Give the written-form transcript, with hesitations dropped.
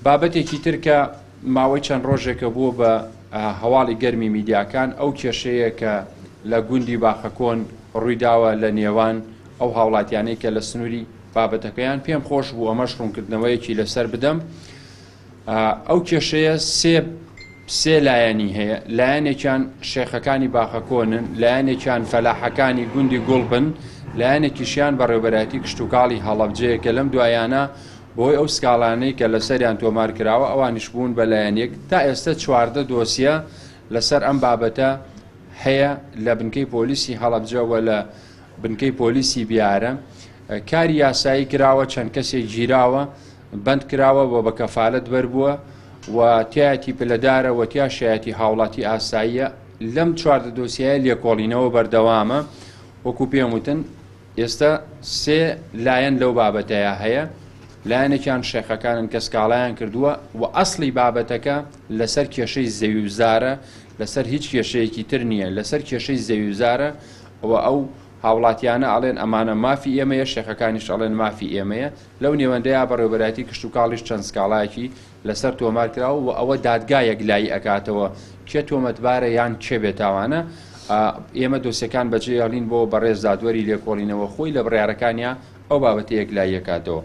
بابەتێکی تر کە ماوەی چەند ڕۆژێکە بووە بە هەواڵی گەرمی میدیاکان ئەو کێشەیە کە لە گوندی باخەکۆن ڕوویداوە لە نێوان ئەو هاوڵاتیانەی کە لە سنووری بابەتەکەیان پێم خۆش بوو ئەمەش ڕوونکردنەوەیەکی لەسەر بدەم. ئەو کێشەیە سێ لایەنی هەیە، لایەنێکیان شێخەکانی باخەکۆنن، لایەنێکیان فەلاحەکانی گوندی گوڵبن، لایەنێکیشیان بەڕێوەبەرەتی کشتتوکاڵی هەڵەبجەیە کە لەم دوایانە بۆی ئەو سکاڵانەی کە لەسەریان تۆمار کراوە ئەوانیش بوون بە لایەنێک. تا ئێستا 14 دۆسیە لەسەر ئەم بابەتە هەیە لە بنکەی پۆلیسی هەڵەبجەوە لە بنکەی پۆلیسی بیارە. کاری یاسایی کراوە، چەند کەسێک گیراوە، بند کراوە بۆ بە کەفالەت بەربووە و تایەتی پلەدارە و تیا شایەتی هاوڵاتی ئاساییە. لەم 14 دۆسیایە لێکۆڵینەوە بەردەوامە. وەکو پێم وتن ئێستا سێ لایەن لەو بابەتەیە هەیە. لایەنێکیان شێخەکانن کە سکاڵایان کردووە و ئەسڵی بابەتەکە لەسەر کێشەی زەویوزارە، لەسەر هیچ کێشەیەکی تر نییە، لەسەر کێشەی زەویوزارە. و ئەو هاوڵاتیانە ئەڵێن ئەمانە مافی ئێمەیە، شێخەکانیش ئەڵێن مافی ئێمەیە. لەو نێوەندەیە بەڕێوەبەرەتی کشتتوکاڵیش چەند سکاڵایەکی لەسەر تۆمار کراوە و ئەوە دادگا یەکلایی ئەکاتەوە کێ تۆمەتبارە یان کێ بێتاوانە. ئێمە دۆسیەکان بەجێ هەڵین بۆ بەڕێز دادوەری لێکۆڵینەوە خۆی لە بڕیارەکانیان ئەو بابەتە یەکلایی ئەکاتەوە.